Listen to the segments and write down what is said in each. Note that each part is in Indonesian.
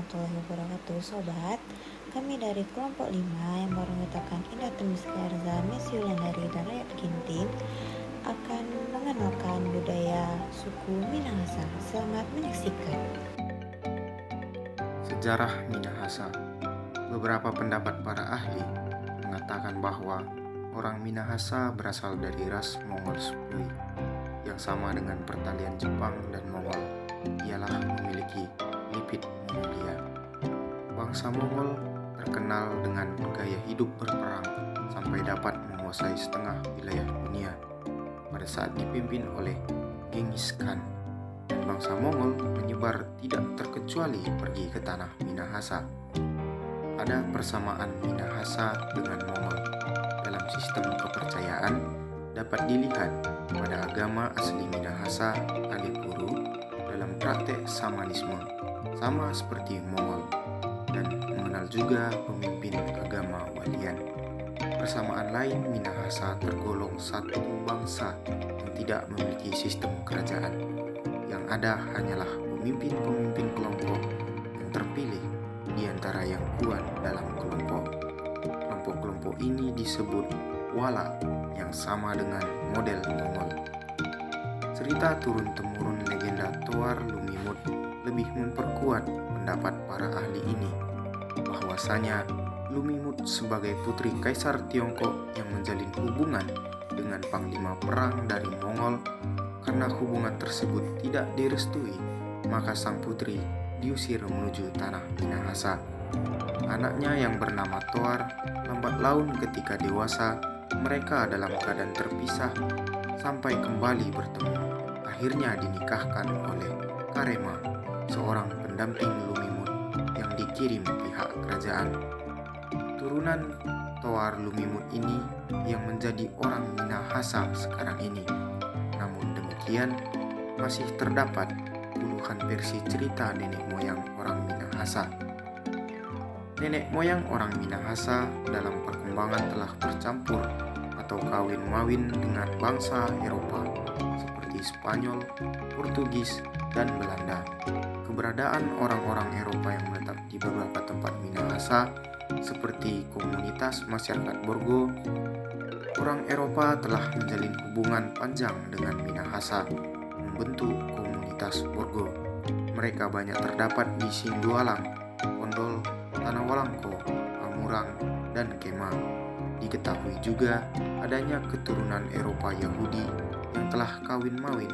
warahmatullahi wabarakatuh sobat. Kami dari kelompok 5 yang beranggotakan Indah Temiskarza, Miss Yulandari dan Rakyat Ginting akan mengenalkan budaya suku Minahasa. Selamat menyaksikan. Sejarah Minahasa. Beberapa pendapat para ahli mengatakan bahwa orang Minahasa berasal dari ras Mongol Spui yang sama dengan pertalian Jepang dan Mongol, ialah memiliki lipid Mongolia. Bangsa Mongol terkenal dengan gaya hidup berperang sampai dapat menguasai setengah wilayah dunia pada saat dipimpin oleh Genghis Khan. Dan bangsa Mongol menyebar tidak terkecuali pergi ke tanah Minahasa. Ada persamaan Minahasa dengan Mongol dalam sistem kepercayaan dapat dilihat pada agama asli Minahasa Alikuru dalam praktek samanisme sama seperti Mongol dan mengenal juga pemimpin agama Walian. Persamaan lain, Minahasa tergolong satu bangsa yang tidak memiliki sistem kerajaan. Yang ada hanyalah pemimpin-pemimpin kelompok yang terpilih di antara yang kuat dalam kelompok. Kelompok-kelompok ini disebut wala yang sama dengan model Mongol. Cerita turun-temurun legenda Toar Lumimut lebih memperkuat pendapat para ahli ini bahwasanya Lumimut sebagai putri Kaisar Tiongkok yang menjalin hubungan dengan panglima perang dari Mongol. Karena hubungan tersebut tidak direstui, maka sang putri diusir menuju tanah Minahasa. Anaknya yang bernama Toar lambat laun ketika dewasa, mereka dalam keadaan terpisah sampai kembali bertemu. Akhirnya dinikahkan oleh Karema, seorang pendamping Lumimut yang dikirim pihak kerajaan. Turunan Toar Lumimut ini yang menjadi orang Minahasa sekarang ini. Namun demikian, masih terdapat puluhan versi cerita nenek moyang orang Minahasa. Nenek moyang orang Minahasa dalam perkembangan telah bercampur atau kawin-mawin dengan bangsa Eropa seperti Spanyol, Portugis, dan Belanda. Keberadaan orang-orang Eropa yang menetap di beberapa tempat Minahasa seperti komunitas masyarakat Borgo. Orang Eropa telah menjalin hubungan panjang dengan Minahasa, membentuk komunitas Borgo. Mereka banyak terdapat di Sindualang, Pondol, Tanah Walangko, Pamurang, dan Kema. Diketahui juga adanya keturunan Eropa Yahudi yang telah kawin-mawin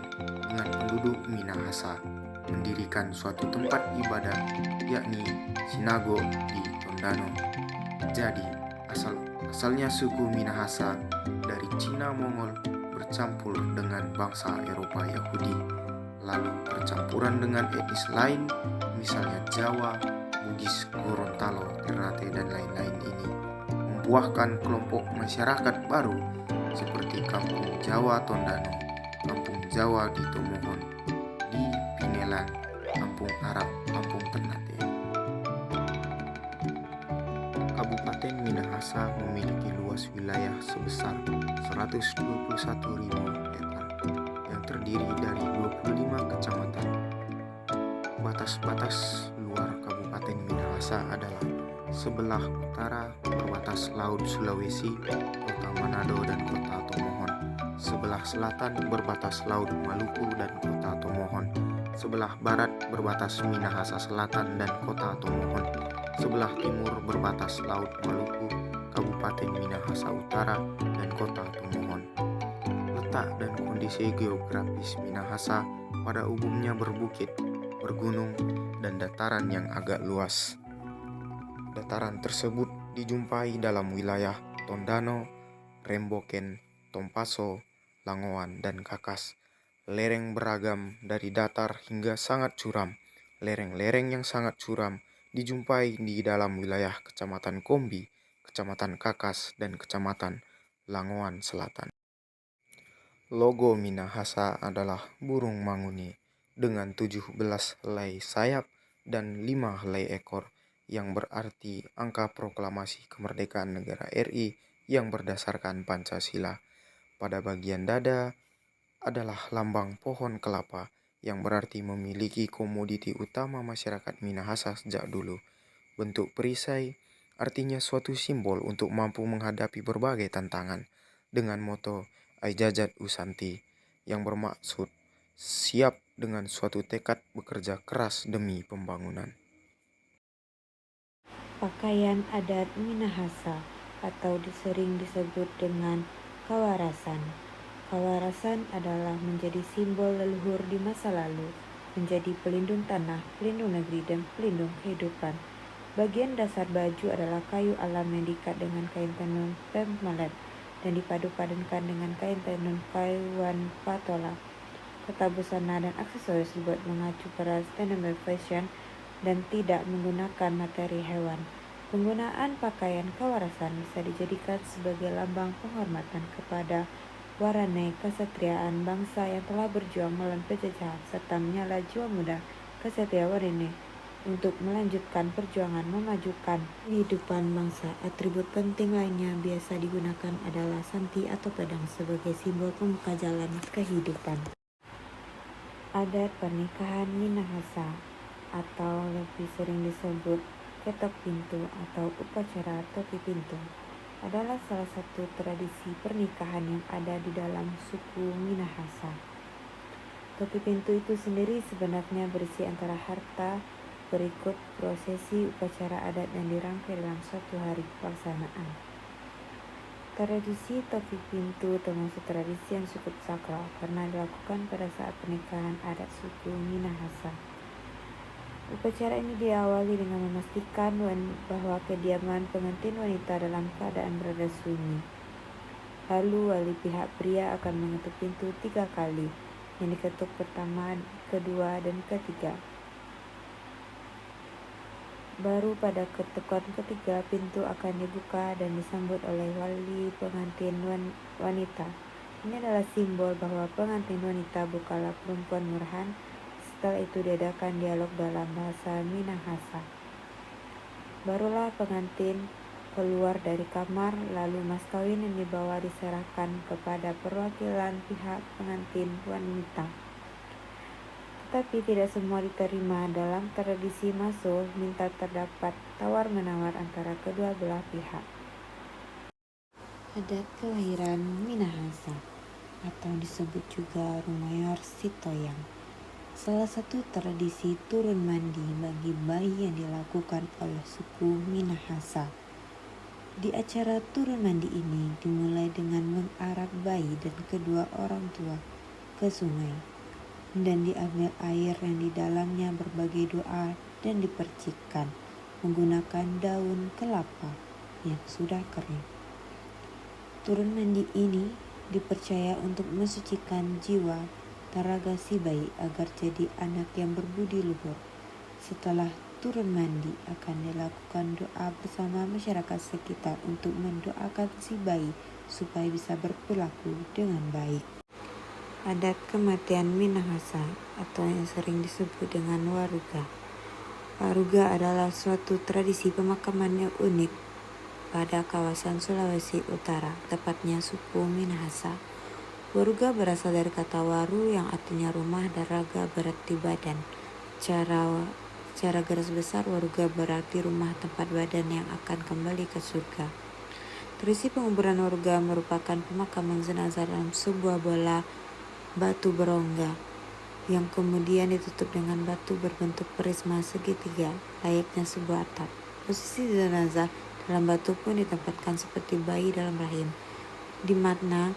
dengan penduduk Minahasa, mendirikan suatu tempat ibadah, yakni sinagog di Tondano. Jadi, asalnya suku Minahasa dari Cina Mongol bercampur dengan bangsa Eropa Yahudi, lalu percampuran dengan etnis lain, misalnya Jawa, Bugis, Gorontalo, Ternate, dan lain-lain ini, membuahkan kelompok masyarakat baru seperti Kampung Jawa Tondano, Kampung Jawa di Tomohon, di Pinelan, Kampung Arab, Kampung Ternate. Kabupaten Minahasa memiliki luas wilayah sebesar 121.000 hektar yang terdiri dari 25 kecamatan. Batas-batas luar Kabupaten Minahasa adalah sebelah utara berbatas Laut Sulawesi, Kota Manado dan Kota Tomohon. Sebelah selatan berbatas Laut Maluku dan Kota Tomohon. Sebelah barat berbatas Minahasa Selatan dan Kota Tomohon. Sebelah timur berbatas Laut Maluku, Kabupaten Minahasa Utara, dan Kota Tomohon. Letak dan kondisi geografis Minahasa pada umumnya berbukit, bergunung, dan dataran yang agak luas. Dataran tersebut dijumpai dalam wilayah Tondano, Remboken, Tompaso, Langoan, dan Kakas. Lereng beragam dari datar hingga sangat curam. Lereng-lereng yang sangat curam dijumpai di dalam wilayah Kecamatan Kombi, Kecamatan Kakas, dan Kecamatan Langoan Selatan. Logo Minahasa adalah burung manguni dengan 17 helai sayap dan 5 helai ekor yang berarti angka proklamasi kemerdekaan negara RI yang berdasarkan Pancasila. Pada bagian dada adalah lambang pohon kelapa yang berarti memiliki komoditi utama masyarakat Minahasa sejak dulu. Bentuk perisai artinya suatu simbol untuk mampu menghadapi berbagai tantangan dengan moto Aijajat Usanti yang bermaksud siap dengan suatu tekad bekerja keras demi pembangunan. Pakaian adat Minahasa atau sering disebut dengan kawarasan. Kawarasan adalah menjadi simbol leluhur di masa lalu, menjadi pelindung tanah, pelindung negeri, dan pelindung kehidupan. Bagian dasar baju adalah kayu alam yang diikat dengan kain tenun pemalet dan dipadu-padankan dengan kain tenun kaiwan patola. Tata busana dan aksesoris dibuat mengacu pada sustainable fashion dan tidak menggunakan materi hewan. Penggunaan pakaian kawarasan bisa dijadikan sebagai lambang penghormatan kepada warane kesatriaan bangsa yang telah berjuang melawan penjajahan serta menyala jiwa muda kesatria warane untuk melanjutkan perjuangan memajukan kehidupan bangsa. Atribut penting lainnya biasa digunakan adalah santi atau pedang sebagai simbol pembuka jalan kehidupan. Adat pernikahan Minahasa atau lebih sering disebut ketok pintu atau upacara topi pintu adalah salah satu tradisi pernikahan yang ada di dalam suku Minahasa. Topi pintu itu sendiri sebenarnya berisi antara harta berikut prosesi upacara adat yang dirangkai dalam suatu hari pelaksanaan. Tradisi topi pintu termasuk tradisi yang cukup sakral karena dilakukan pada saat pernikahan adat suku Minahasa. Upacara ini diawali dengan memastikan bahwa kediaman pengantin wanita dalam keadaan berada sunyi. Lalu wali pihak pria akan mengetuk pintu 3 kali, yang diketuk pertama, kedua, dan ketiga. Baru pada ketukan ketiga pintu akan dibuka dan disambut oleh wali pengantin wanita. Ini adalah simbol bahwa pengantin wanita bukanlah perempuan murahan. Setelah itu diadakan dialog dalam bahasa Minahasa. Barulah pengantin keluar dari kamar, lalu mas kawin yang dibawa diserahkan kepada perwakilan pihak pengantin wanita. Tetapi tidak semua diterima. Dalam tradisi Maso, minta terdapat tawar-menawar antara kedua belah pihak. Adat kelahiran Minahasa atau disebut juga Rumayor Sitoyang. Salah satu tradisi turun mandi bagi bayi yang dilakukan oleh suku Minahasa. Di acara turun mandi ini dimulai dengan mengarak bayi dan kedua orang tua ke sungai dan diambil air yang di dalamnya berbagai doa dan dipercikkan menggunakan daun kelapa yang sudah kering. Turun mandi ini dipercaya untuk mensucikan jiwa dan raga si bayi agar jadi anak yang berbudi luhur. Setelah turun mandi akan dilakukan doa bersama masyarakat sekitar untuk mendoakan si bayi supaya bisa berperilaku dengan baik. Adat kematian Minahasa atau yang sering disebut dengan waruga. Waruga adalah suatu tradisi pemakaman yang unik pada kawasan Sulawesi Utara, tepatnya suku Minahasa. Waruga berasal dari kata waru yang artinya rumah dan raga berarti badan. Secara garis besar, waruga berarti rumah tempat badan yang akan kembali ke surga. Tradisi penguburan waruga merupakan pemakaman jenazah dalam sebuah bola batu berongga yang kemudian ditutup dengan batu berbentuk prisma segitiga layaknya sebuah atap. Posisi jenazah dalam batu pun ditempatkan seperti bayi dalam rahim, di mana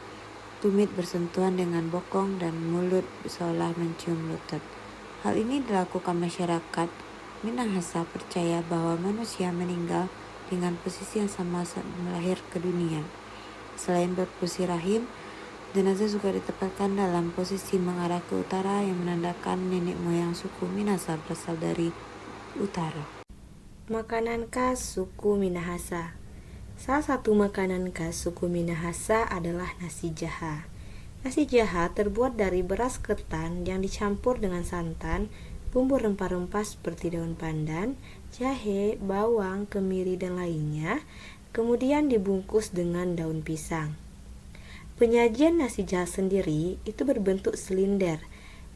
tumit bersentuhan dengan bokong dan mulut seolah mencium lutut. Hal ini dilakukan masyarakat Minahasa percaya bahwa manusia meninggal dengan posisi yang sama saat melahir ke dunia. Selain berposisi rahim, jenazah juga ditempatkan dalam posisi mengarah ke utara yang menandakan nenek moyang suku Minahasa berasal dari utara. Makanan khas suku Minahasa. Salah satu makanan khas suku Minahasa adalah nasi jaha. Nasi jaha terbuat dari beras ketan yang dicampur dengan santan, bumbu rempah-rempah seperti daun pandan, jahe, bawang, kemiri, dan lainnya, kemudian dibungkus dengan daun pisang. Penyajian nasi jaha sendiri itu berbentuk silinder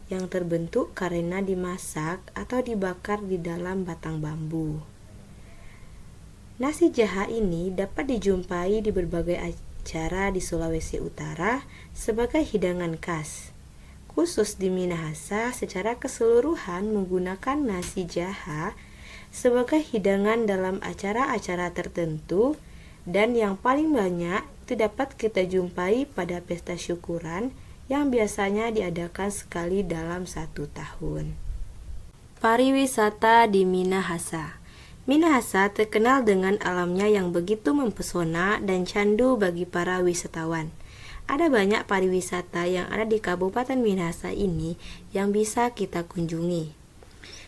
yang terbentuk karena dimasak atau dibakar di dalam batang bambu. Nasi jaha ini dapat dijumpai di berbagai acara di Sulawesi Utara sebagai hidangan khas. Khusus di Minahasa, secara keseluruhan menggunakan nasi jaha sebagai hidangan dalam acara-acara tertentu, dan yang paling banyak itu dapat kita jumpai pada pesta syukuran yang biasanya diadakan sekali dalam 1 tahun. Pariwisata di Minahasa. Minahasa terkenal dengan alamnya yang begitu mempesona dan candu bagi para wisatawan. Ada banyak pariwisata yang ada di Kabupaten Minahasa ini yang bisa kita kunjungi.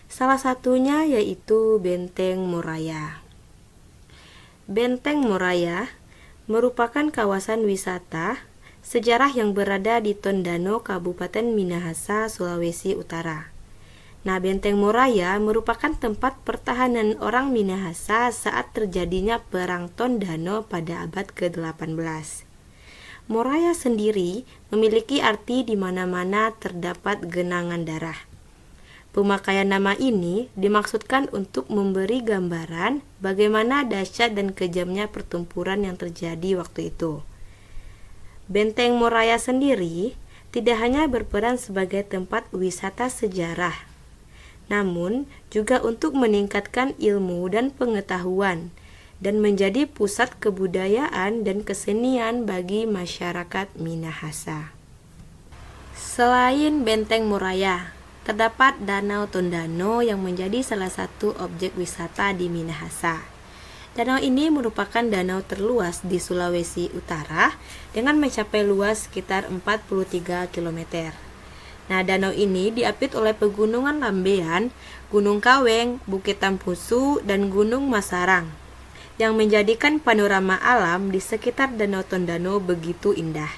Salah satunya yaitu Benteng Moraya. Benteng Moraya merupakan kawasan wisata sejarah yang berada di Tondano, Kabupaten Minahasa, Sulawesi Utara. Nah, Benteng Moraya merupakan tempat pertahanan orang Minahasa saat terjadinya Perang Tondano pada abad ke-18. Moraya sendiri memiliki arti di mana-mana terdapat genangan darah. Pemakaian nama ini dimaksudkan untuk memberi gambaran bagaimana dahsyat dan kejamnya pertempuran yang terjadi waktu itu. Benteng Moraya sendiri tidak hanya berperan sebagai tempat wisata sejarah, namun juga untuk meningkatkan ilmu dan pengetahuan dan menjadi pusat kebudayaan dan kesenian bagi masyarakat Minahasa. Selain Benteng Moraya, terdapat Danau Tondano yang menjadi salah satu objek wisata di Minahasa. Danau ini merupakan danau terluas di Sulawesi Utara dengan mencapai luas sekitar 43 km. Nah, danau ini diapit oleh pegunungan Lambean, Gunung Kaweng, Bukit Tampusu, dan Gunung Masarang, yang menjadikan panorama alam di sekitar Danau Tondano begitu indah.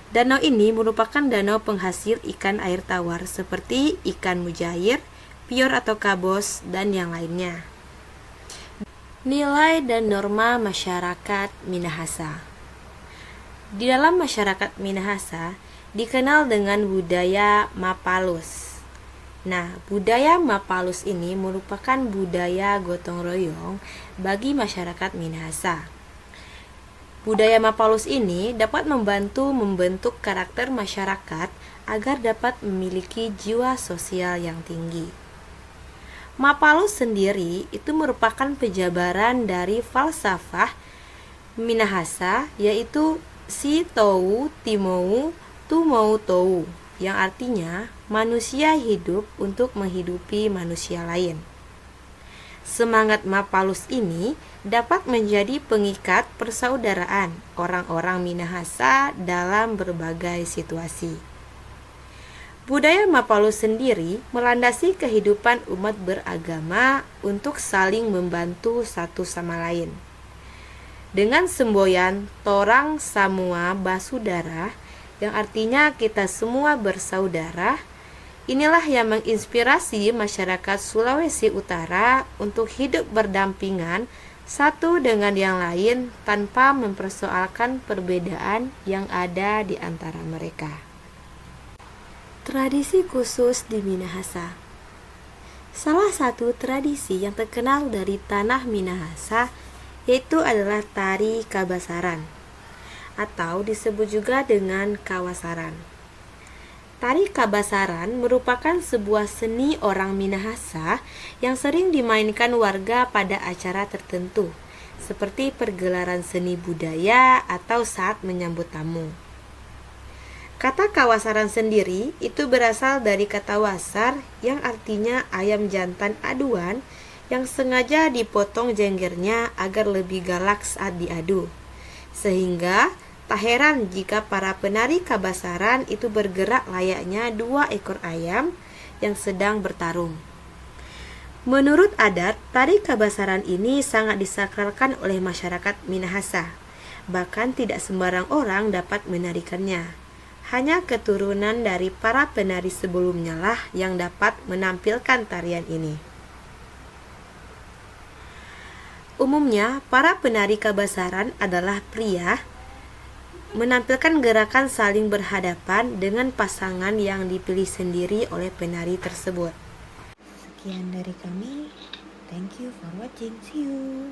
Danau ini merupakan danau penghasil ikan air tawar seperti ikan mujair, pior atau kabos, dan yang lainnya. Nilai dan norma masyarakat Minahasa. Di dalam masyarakat Minahasa dikenal dengan budaya Mapalus. Nah, budaya Mapalus ini merupakan budaya gotong royong bagi masyarakat Minahasa. Budaya Mapalus ini dapat membantu membentuk karakter masyarakat agar dapat memiliki jiwa sosial yang tinggi. Mapalus sendiri itu merupakan penjabaran dari falsafah Minahasa, yaitu si tou timou tu mau tou, yang artinya manusia hidup untuk menghidupi manusia lain. Semangat Mapalus ini dapat menjadi pengikat persaudaraan orang-orang Minahasa dalam berbagai situasi. Budaya Mapalus sendiri melandasi kehidupan umat beragama untuk saling membantu satu sama lain. Dengan semboyan Torang Samua Basudara, yang artinya kita semua bersaudara, inilah yang menginspirasi masyarakat Sulawesi Utara untuk hidup berdampingan satu dengan yang lain tanpa mempersoalkan perbedaan yang ada di antara mereka. Tradisi khusus di Minahasa. Salah satu tradisi yang terkenal dari tanah Minahasa yaitu adalah tari Kabasaran, atau disebut juga dengan Kawasaran. Tari Kabasaran merupakan sebuah seni orang Minahasa yang sering dimainkan warga pada acara tertentu, seperti pergelaran seni budaya atau saat menyambut tamu. Kata Kawasaran sendiri itu berasal dari kata wasar yang artinya ayam jantan aduan yang sengaja dipotong jenggernya agar lebih galak saat diadu. Sehingga tak heran jika para penari Kabasaran itu bergerak layaknya 2 ekor ayam yang sedang bertarung. Menurut adat, tari Kabasaran ini sangat disakralkan oleh masyarakat Minahasa. Bahkan tidak sembarang orang dapat menarikannya. Hanya keturunan dari para penari sebelumnya lah yang dapat menampilkan tarian ini. Umumnya, para penari Kabasaran adalah pria menampilkan gerakan saling berhadapan dengan pasangan yang dipilih sendiri oleh penari tersebut. Sekian dari kami. Thank you for watching. See you.